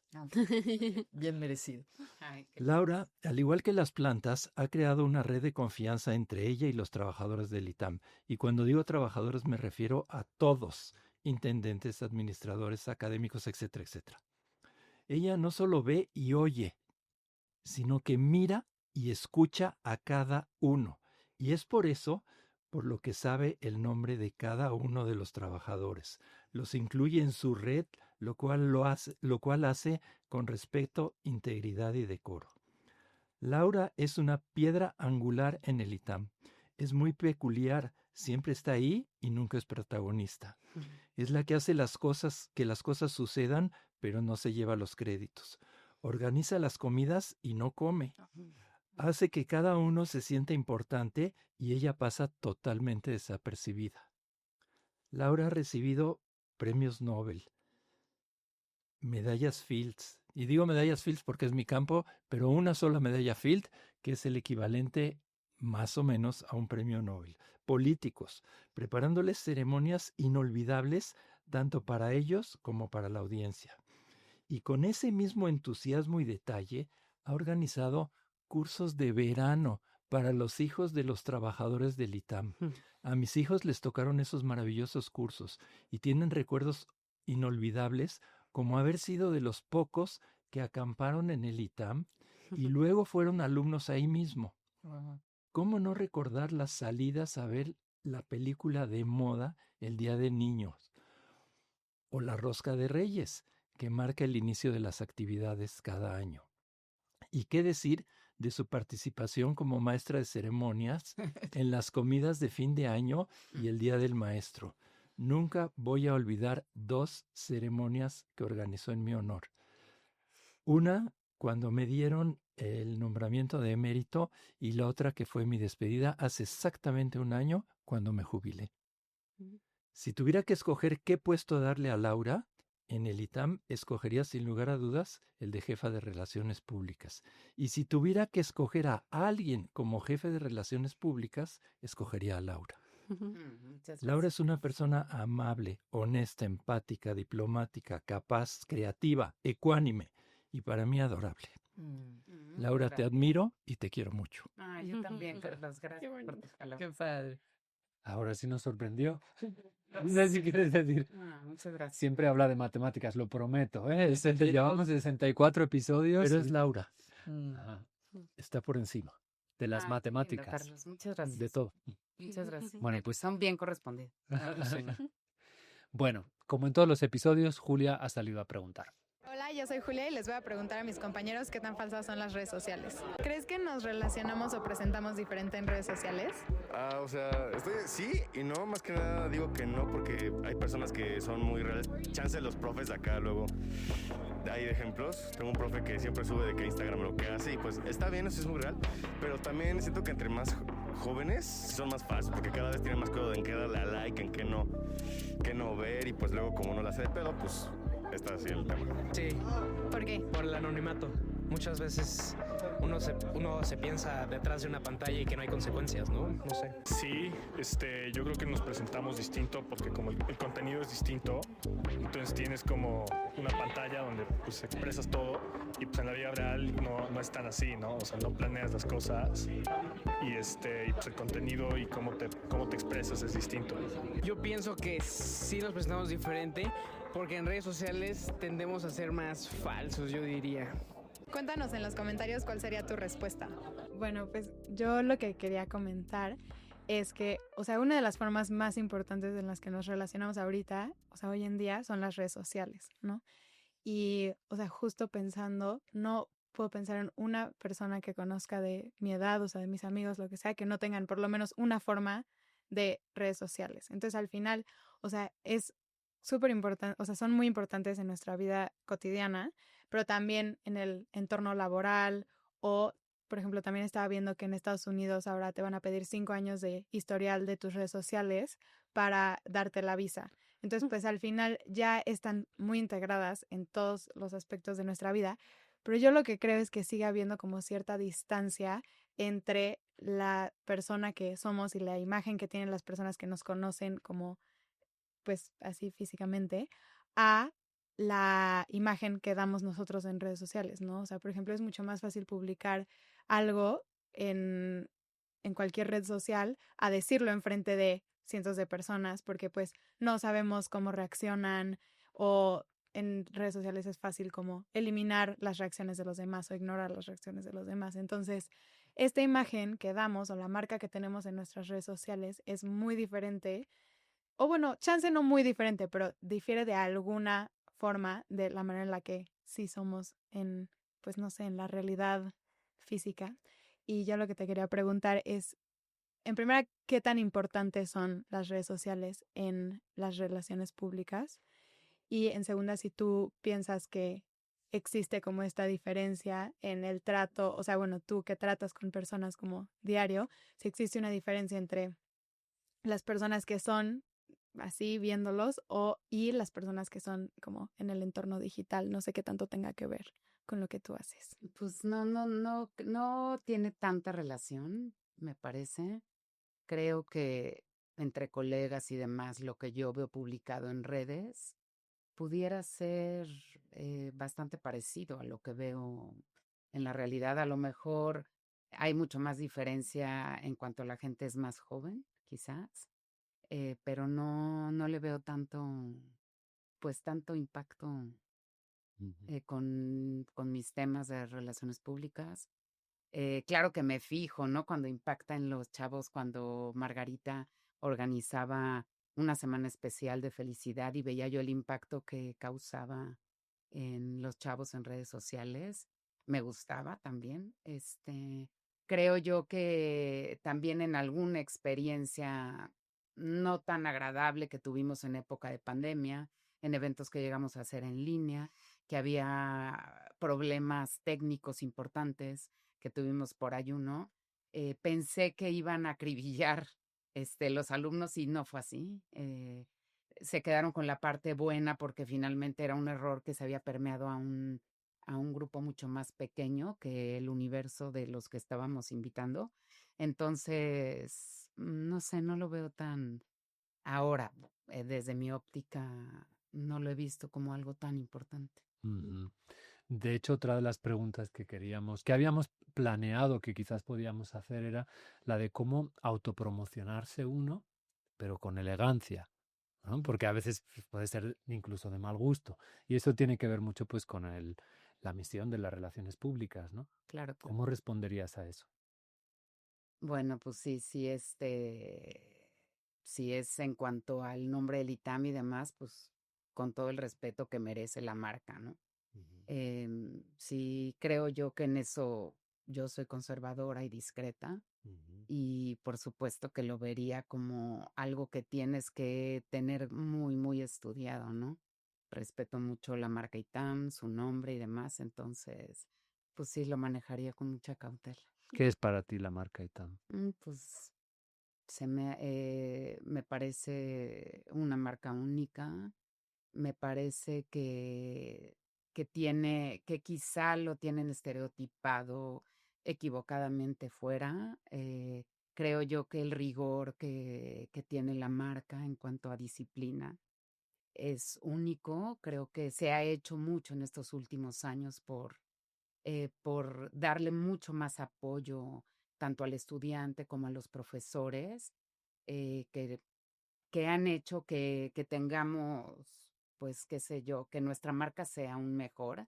Bien merecido. Ay, Laura, al igual que las plantas, ha creado una red de confianza entre ella y los trabajadores del ITAM. Y cuando digo trabajadores me refiero a todos, intendentes, administradores, académicos, etcétera, etcétera. Ella no solo ve y oye, sino que mira y escucha a cada uno. Y es por eso por lo que sabe el nombre de cada uno de los trabajadores. Los incluye en su red, lo cual hace con respeto, integridad y decoro. Laura es una piedra angular en el ITAM. Es muy peculiar, siempre está ahí y nunca es protagonista. Es la que hace que las cosas sucedan, pero no se lleva los créditos. Organiza las comidas y no come. Hace que cada uno se sienta importante y ella pasa totalmente desapercibida. Laura ha recibido premios Nobel, medallas Fields. Y digo medallas Fields porque es mi campo, pero una sola medalla Fields, que es el equivalente más o menos a un premio Nobel. Políticos, preparándoles ceremonias inolvidables tanto para ellos como para la audiencia. Y con ese mismo entusiasmo y detalle ha organizado cursos de verano para los hijos de los trabajadores del ITAM. A mis hijos les tocaron esos maravillosos cursos y tienen recuerdos inolvidables como haber sido de los pocos que acamparon en el ITAM y luego fueron alumnos ahí mismo. ¿Cómo no recordar las salidas a ver la película de moda El Día de Niños? O la Rosca de Reyes, que marca el inicio de las actividades cada año. ¿Y qué decir de su participación como maestra de ceremonias en las comidas de fin de año y el Día del Maestro? Nunca voy a olvidar 2 ceremonias que organizó en mi honor. Una, cuando me dieron el nombramiento de emérito, y la otra que fue mi despedida hace exactamente un año cuando me jubilé. Si tuviera que escoger qué puesto darle a Laura, en el ITAM escogería sin lugar a dudas el de jefa de Relaciones Públicas. Y si tuviera que escoger a alguien como jefe de Relaciones Públicas, escogería a Laura. Laura es una persona amable, honesta, empática, diplomática, capaz, creativa, ecuánime y para mí adorable. Laura, te admiro y te quiero mucho. Yo también, Carlos, gracias por tus palabras. Qué padre. Ahora sí nos sorprendió. No sé si quieres decir. Muchas gracias. Siempre habla de matemáticas, lo prometo. Llevamos 64 episodios. Pero es Laura. Ajá. Está por encima de las matemáticas. Lindo, Carlos, muchas gracias. De todo. Muchas gracias. Bueno, pues son bien correspondidos. Bueno, como en todos los episodios, Julia ha salido a preguntar. Hola, yo soy Julia y les voy a preguntar a mis compañeros qué tan falsas son las redes sociales. ¿Crees que nos relacionamos o presentamos diferente en redes sociales? O sea, sí y no, más que nada digo que no, porque hay personas que son muy reales. Chance los profes de acá luego, hay ejemplos. Tengo un profe que siempre sube de que Instagram lo que hace y pues está bien, eso es muy real. Pero también siento que entre más jóvenes son más falsos, porque cada vez tienen más cuidado en qué darle a like, en qué no ver, y pues luego como no la hace de pedo, pues está así el tema. Sí, ¿Por qué? por el anonimato. Muchas veces uno se piensa detrás de una pantalla y que no hay consecuencias, ¿no? No sé. Sí, yo creo que nos presentamos distinto porque como el contenido es distinto, entonces tienes como una pantalla donde pues expresas todo y pues en la vida real no es tan así, ¿no? O sea, no planeas las cosas y pues el contenido y cómo te expresas es distinto. Yo pienso que sí nos presentamos diferente porque en redes sociales tendemos a ser más falsos, yo diría. Cuéntanos en los comentarios cuál sería tu respuesta. Bueno, pues yo lo que quería comentar es que, o sea, una de las formas más importantes en las que nos relacionamos ahorita, o sea, hoy en día, son las redes sociales, ¿no? Y, o sea, justo pensando, no puedo pensar en una persona que conozca de mi edad, o sea, de mis amigos, lo que sea, que no tengan por lo menos una forma de redes sociales. Entonces, al final, o sea, es súper importante, o sea, son muy importantes en nuestra vida cotidiana, pero también en el entorno laboral o, por ejemplo, también estaba viendo que en Estados Unidos ahora te van a pedir 5 años de historial de tus redes sociales para darte la visa. Entonces, pues al final ya están muy integradas en todos los aspectos de nuestra vida, pero yo lo que creo es que sigue habiendo como cierta distancia entre la persona que somos y la imagen que tienen las personas que nos conocen como, pues así físicamente, a la imagen que damos nosotros en redes sociales, ¿no? O sea, por ejemplo, es mucho más fácil publicar algo en cualquier red social a decirlo enfrente de cientos de personas porque pues no sabemos cómo reaccionan o en redes sociales es fácil como eliminar las reacciones de los demás o ignorar las reacciones de los demás. Entonces, esta imagen que damos o la marca que tenemos en nuestras redes sociales es muy diferente, o bueno, chance no muy diferente, pero difiere de alguna forma de la manera en la que sí somos en, pues no sé, en la realidad física. Y yo lo que te quería preguntar es, en primera, ¿qué tan importantes son las redes sociales en las relaciones públicas? Y en segunda, si tú piensas que existe como esta diferencia en el trato, o sea, bueno, tú que tratas con personas como diario, si existe una diferencia entre las personas que son así viéndolos y las personas que son como en el entorno digital, no sé qué tanto tenga que ver con lo que tú haces. Pues no tiene tanta relación, me parece. Creo que entre colegas y demás, lo que yo veo publicado en redes pudiera ser bastante parecido a lo que veo en la realidad. A lo mejor hay mucho más diferencia en cuanto a la gente es más joven, quizás, pero no le veo tanto impacto con mis temas de relaciones públicas. Claro que me fijo, ¿no? Cuando impacta en los chavos, cuando Margarita organizaba una semana especial de felicidad y veía yo el impacto que causaba en los chavos en redes sociales, me gustaba también. Creo yo que también en alguna experiencia no tan agradable que tuvimos en época de pandemia, en eventos que llegamos a hacer en línea, que había problemas técnicos importantes que tuvimos por ayuno, pensé que iban a acribillar los alumnos y no fue así. Se quedaron con la parte buena porque finalmente era un error que se había permeado a un grupo mucho más pequeño que el universo de los que estábamos invitando. Entonces, no sé, no lo veo tan ahora, desde mi óptica, no lo he visto como algo tan importante. Ujú. De hecho, otra de las preguntas que habíamos planeado que quizás podíamos hacer era la de cómo autopromocionarse uno, pero con elegancia, ¿no? Porque a veces puede ser incluso de mal gusto. Y eso tiene que ver mucho pues con la misión de las relaciones públicas, ¿no? Claro. ¿Cómo responderías a eso? Bueno, pues sí, si es en cuanto al nombre del ITAM y demás, pues con todo el respeto que merece la marca, ¿no? Sí, creo yo que en eso yo soy conservadora y discreta y por supuesto que lo vería como algo que tienes que tener muy, muy estudiado, ¿no? Respeto mucho la marca ITAM, su nombre y demás, entonces, pues sí, lo manejaría con mucha cautela. ¿Qué es para ti la marca ITAM? Pues me parece una marca única, me parece que quizá lo tienen estereotipado equivocadamente fuera. Creo yo que el rigor que tiene la marca en cuanto a disciplina es único. Creo que se ha hecho mucho en estos últimos años por darle mucho más apoyo tanto al estudiante como a los profesores, eh, que, que han hecho que tengamos, pues, qué sé yo, que nuestra marca sea aún mejor.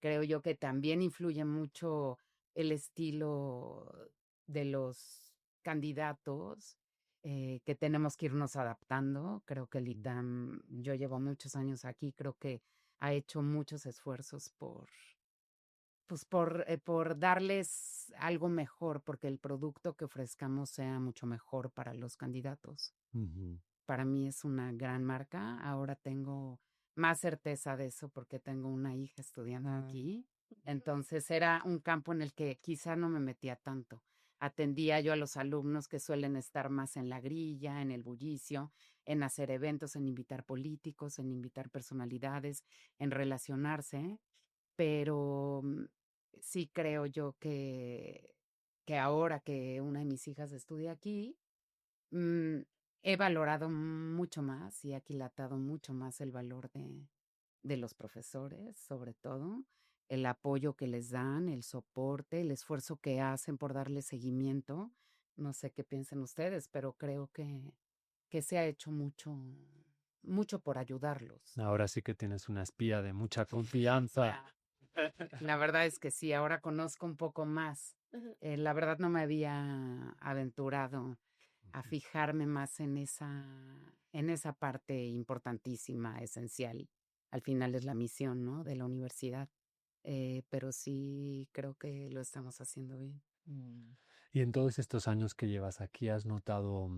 Creo yo que también influye mucho el estilo de los candidatos, que tenemos que irnos adaptando. Creo que el ITAM, yo llevo muchos años aquí, creo que ha hecho muchos esfuerzos por darles algo mejor, porque el producto que ofrezcamos sea mucho mejor para los candidatos. Para mí es una gran marca. Ahora tengo más certeza de eso porque tengo una hija estudiando aquí. Entonces era un campo en el que quizá no me metía tanto. Atendía yo a los alumnos que suelen estar más en la grilla, en el bullicio, en hacer eventos, en invitar políticos, en invitar personalidades, en relacionarse, pero sí creo yo que ahora que una de mis hijas estudia aquí, mm, he valorado mucho más y he aquilatado mucho más el valor de los profesores, sobre todo, el apoyo que les dan, el soporte, el esfuerzo que hacen por darle seguimiento. No sé qué piensen ustedes, pero creo que se ha hecho mucho, mucho por ayudarlos. Ahora sí que tienes una espía de mucha confianza. La verdad es que sí, ahora conozco un poco más. La verdad no me había aventurado a fijarme más en esa parte importantísima, esencial. Al final es la misión, ¿no? De la universidad. Pero sí creo que lo estamos haciendo bien. Y en todos estos años que llevas aquí, ¿has notado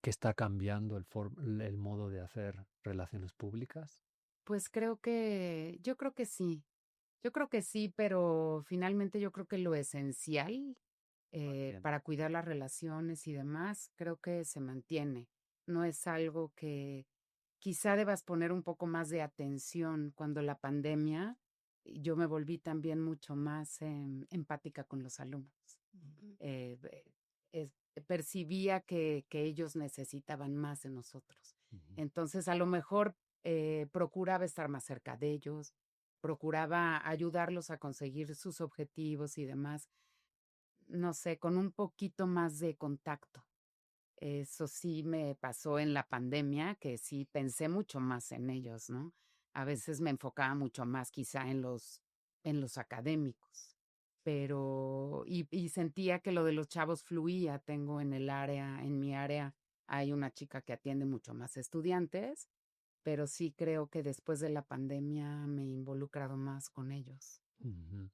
que está cambiando el modo de hacer relaciones públicas? Pues yo creo que sí. Yo creo que sí, pero finalmente yo creo que lo esencial para cuidar las relaciones y demás, creo que se mantiene. No es algo que quizá debas poner un poco más de atención cuando la pandemia, yo me volví también mucho más empática con los alumnos. Eh, eh, Percibía que ellos necesitaban más de nosotros. Entonces, a lo mejor procuraba estar más cerca de ellos, procuraba ayudarlos a conseguir sus objetivos y demás, no sé, con un poquito más de contacto. Eso sí me pasó en la pandemia, que sí pensé mucho más en ellos, ¿no? A veces me enfocaba mucho más quizá en los académicos, y sentía que lo de los chavos fluía. En mi área hay una chica que atiende mucho más estudiantes, pero sí creo que después de la pandemia me he involucrado más con ellos. Ujú.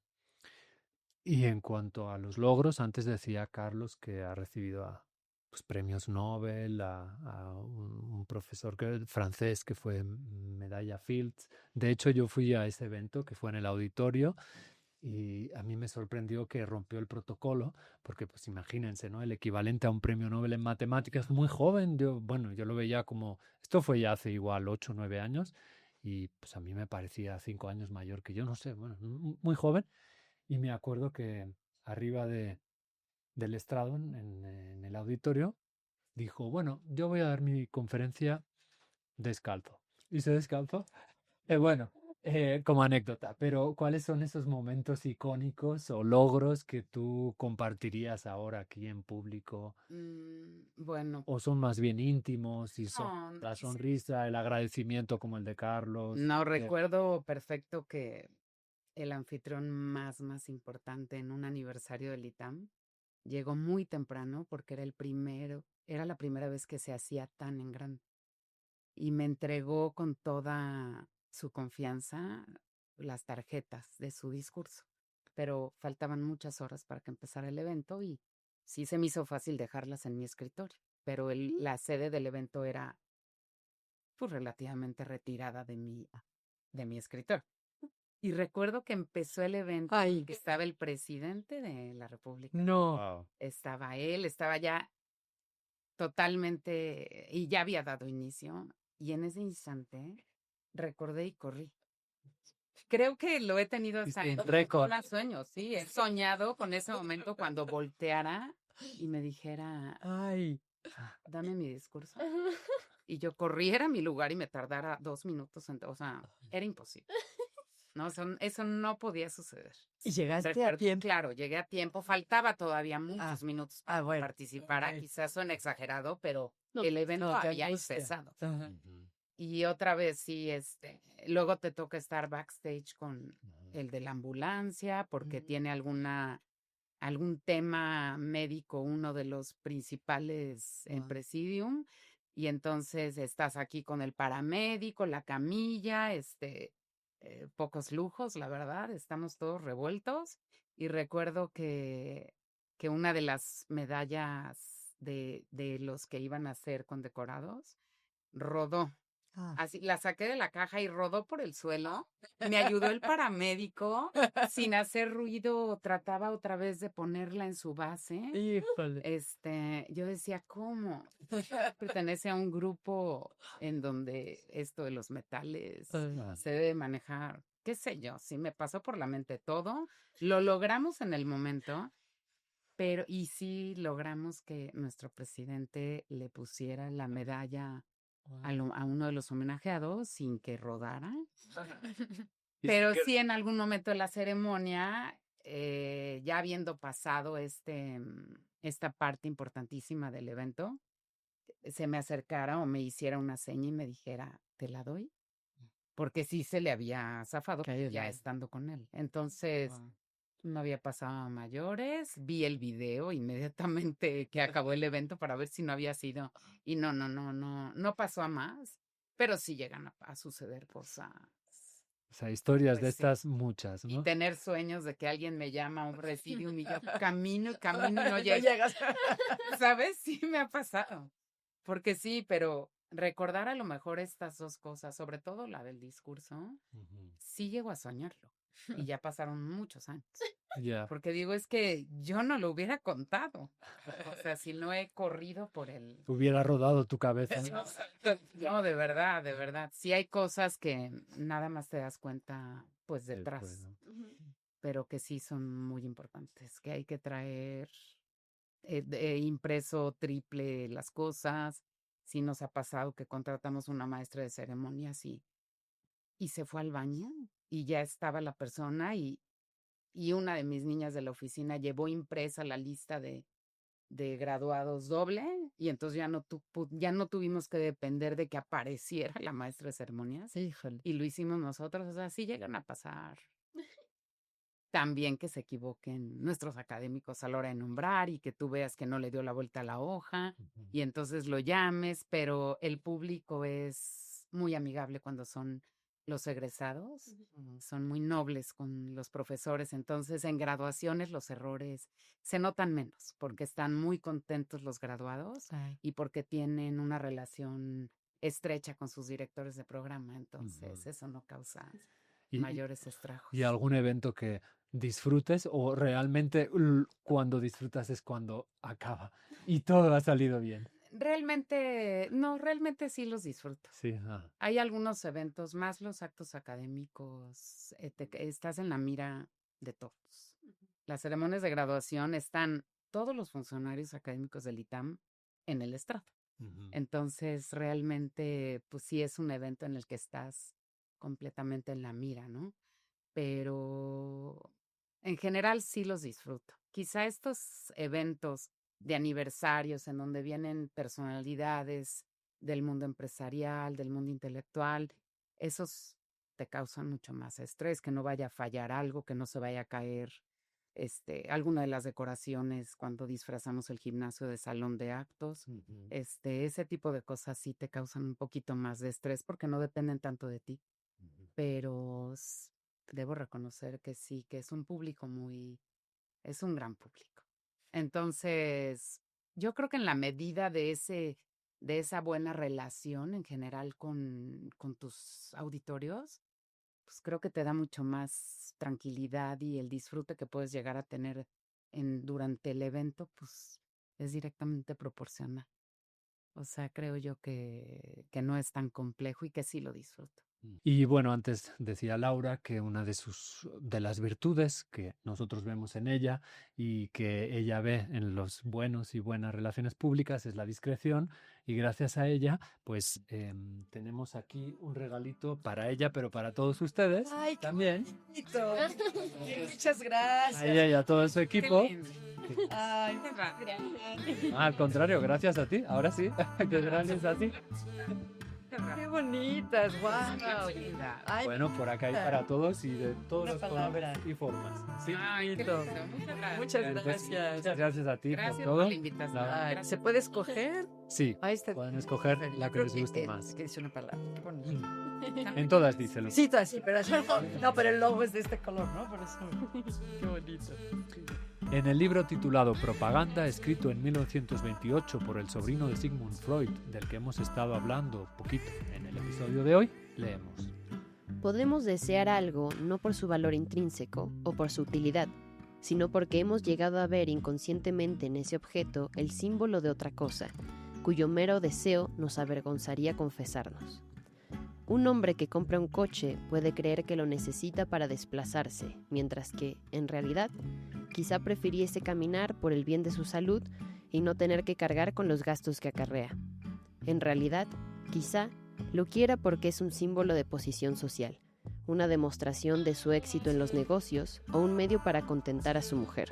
Y en cuanto a los logros, antes decía Carlos que ha recibido pues, premios Nobel, a un profesor francés que fue medalla Fields. De hecho, yo fui a ese evento que fue en el auditorio y a mí me sorprendió que rompió el protocolo, porque pues imagínense, ¿no? El equivalente a un premio Nobel en matemáticas muy joven. Yo lo veía como, esto fue ya hace igual 8 o 9 años y pues a mí me parecía 5 años mayor que yo, no sé, bueno, muy joven. Y me acuerdo que arriba del estrado, en el auditorio, dijo, bueno, yo voy a dar mi conferencia descalzo. Y se descalzó. Bueno, como anécdota, pero ¿cuáles son esos momentos icónicos o logros que tú compartirías ahora aquí en público? Bueno, ¿O son más bien íntimos y son no, la sonrisa, el agradecimiento como el de Carlos? no recuerdo perfecto que el anfitrión más importante en un aniversario del ITAM llegó muy temprano porque era era la primera vez que se hacía tan en grande. Y me entregó con toda su confianza las tarjetas de su discurso. Pero faltaban muchas horas para que empezara el evento y sí se me hizo fácil dejarlas en mi escritorio. Pero la sede del evento era pues relativamente retirada de mi escritorio. Y recuerdo que empezó el evento y que estaba el presidente de la República. No. Wow. Estaba él, estaba ya totalmente, y ya había dado inicio. Y en ese instante recordé y corrí. Creo que lo he tenido hasta Viste, en récord. sueños, sí. He soñado con ese momento cuando volteara y me dijera, Ay. dame mi discurso. Y yo corriera a mi lugar y me tardara 2 minutos. O sea, era imposible. No, eso no podía suceder. ¿Y llegaste a tiempo? Claro, llegué a tiempo. Faltaba todavía muchos minutos para bueno. participar. Ok. Quizás suena exagerado, pero No, el evento no, qué había angustia. empezado. Ajá. Y otra vez sí, luego te toca estar backstage con el de la ambulancia porque tiene algún tema médico, uno de los principales en Presidium, y entonces estás aquí con el paramédico, la camilla, pocos lujos, la verdad, estamos todos revueltos. Y recuerdo que una de las medallas de los que iban a ser condecorados rodó. Así, la saqué de la caja y rodó por el suelo. Me ayudó el paramédico. Sin hacer ruido, trataba otra vez de ponerla en su base. Híjole. Yo decía, ¿cómo? Pertenece a un grupo en donde esto de los metales se debe manejar. Qué sé yo, sí me pasó por la mente todo. Lo logramos en el momento, pero y sí logramos que nuestro presidente le pusiera la medalla a uno de los homenajeados sin que rodara. Pero sí, en algún momento de la ceremonia, ya habiendo pasado esta parte importantísima del evento, se me acercara o me hiciera una seña y me dijera, ¿te la doy? Porque sí se le había zafado ya estando con él. Entonces, no había pasado a mayores. Vi el video inmediatamente que acabó el evento para ver si no había sido. Y no pasó a más. Pero sí llegan a suceder cosas. O sea, historias Pues de sí. estas muchas, Y ¿no? tener sueños de que alguien me llama a un Presidium y yo camino y no llegas. ¿Sabes? Sí me ha pasado. Porque sí, pero recordar a lo mejor estas dos cosas, sobre todo la del discurso, sí llego a soñarlo. Y ya pasaron muchos años. Ya. Porque digo, es que yo no lo hubiera contado. O sea, si no he corrido por el... Hubiera rodado tu cabeza. No, de verdad. Sí hay cosas que nada más te das cuenta, pues, detrás. Después, ¿no? Pero que sí son muy importantes, que hay que traer impreso triple las cosas. Sí nos ha pasado que contratamos una maestra de ceremonias y se fue al baño y ya estaba la persona y una de mis niñas de la oficina llevó impresa la lista de graduados doble y entonces ya no tuvimos que depender de que apareciera la maestra de ceremonias. Híjole. Y lo hicimos nosotros. O sea, sí llegan a pasar. También que se equivoquen nuestros académicos a la hora de nombrar y que tú veas que no le dio la vuelta a la hoja y entonces lo llames, pero el público es muy amigable cuando son los egresados, son muy nobles con los profesores, entonces en graduaciones los errores se notan menos porque están muy contentos los graduados y porque tienen una relación estrecha con sus directores de programa, entonces eso no causa mayores estragos. ¿Y algún evento que disfrutes o realmente cuando disfrutas es cuando acaba y todo ha salido bien? Realmente sí los disfruto. Sí. Hay algunos eventos, más los actos académicos, estás en la mira de todos. Las ceremonias de graduación están todos los funcionarios académicos del ITAM en el estrado. Entonces, realmente, pues sí es un evento en el que estás completamente en la mira, ¿no? Pero en general sí los disfruto. Quizá estos eventos de aniversarios en donde vienen personalidades del mundo empresarial, del mundo intelectual, esos te causan mucho más estrés, que no vaya a fallar algo, que no se vaya a caer alguna de las decoraciones cuando disfrazamos el gimnasio de salón de actos. Ese tipo de cosas sí te causan un poquito más de estrés porque no dependen tanto de ti. Pero debo reconocer que sí, que es un público es un gran público. Entonces, yo creo que en la medida de esa buena relación en general con tus auditorios, pues creo que te da mucho más tranquilidad y el disfrute que puedes llegar a tener durante el evento, pues es directamente proporcional. O sea, creo yo que no es tan complejo y que sí lo disfruto. Y bueno, antes decía Laura que una de las virtudes que nosotros vemos en ella y que ella ve en los buenos y buenas relaciones públicas es la discreción, y gracias a ella pues tenemos aquí un regalito para ella, pero para todos ustedes. ¡Ay, qué también! bonito! Muchas gracias. A ella y a todo su equipo. Ay, Al contrario, gracias a ti. Ahora sí, gracias a ti. qué bonitas, wow. Ay, Bueno, por acá hay para todos y de todos Una los palabra. colores y formas. Sí. Ay, qué lindo. muchas Entonces, gracias. muchas gracias a ti Gracias por por todo. la invitación. La- Ay, ¿se puede escoger? Sí, Ahí está. pueden escoger la que Creo les guste más. Que dice una palabra. Qué bonito. En todas, díselo. Sí, así, pero así. No, pero el logo es de este color, ¿no? Por eso. Qué bonito. En el libro titulado Propaganda, escrito en 1928 por el sobrino de Sigmund Freud, del que hemos estado hablando poquito en el episodio de hoy, leemos: Podemos desear algo no por su valor intrínseco o por su utilidad, sino porque hemos llegado a ver inconscientemente en ese objeto el símbolo de otra cosa, cuyo mero deseo nos avergonzaría confesarnos. Un hombre que compra un coche puede creer que lo necesita para desplazarse, mientras que, en realidad, quizá prefiriese caminar por el bien de su salud y no tener que cargar con los gastos que acarrea. En realidad, quizá lo quiera porque es un símbolo de posición social, una demostración de su éxito en los negocios o un medio para contentar a su mujer.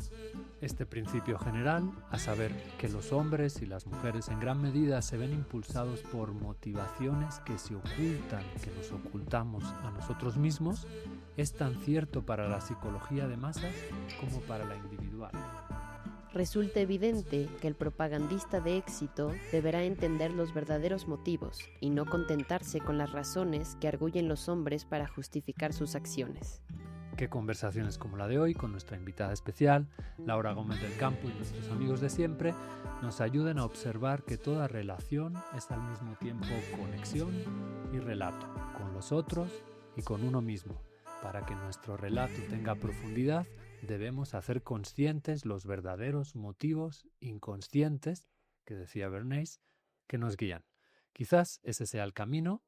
Este principio general, a saber que los hombres y las mujeres en gran medida se ven impulsados por motivaciones que se ocultan, que nos ocultamos a nosotros mismos, es tan cierto para la psicología de masas como para la individual. Resulta evidente que el propagandista de éxito deberá entender los verdaderos motivos y no contentarse con las razones que arguyen los hombres para justificar sus acciones. Qué conversaciones como la de hoy con nuestra invitada especial, Laura Gómez del Campo, y nuestros amigos de siempre, nos ayuden a observar que toda relación es al mismo tiempo conexión y relato, con los otros y con uno mismo. Para que nuestro relato tenga profundidad, debemos hacer conscientes los verdaderos motivos inconscientes, que decía Bernays, que nos guían. Quizás ese sea el camino,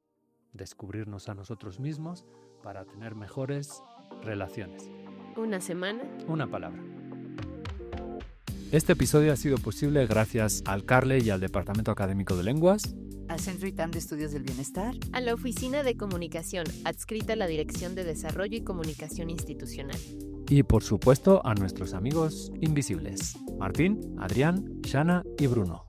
descubrirnos a nosotros mismos para tener mejores relaciones. Una semana, una palabra. Este episodio ha sido posible gracias al Carle y al Departamento Académico de Lenguas, Al Centro ITAM de Estudios del Bienestar, a la Oficina de Comunicación, adscrita a la Dirección de Desarrollo y Comunicación Institucional. y por supuesto a nuestros amigos invisibles, Martín, Adrián, Shana y Bruno.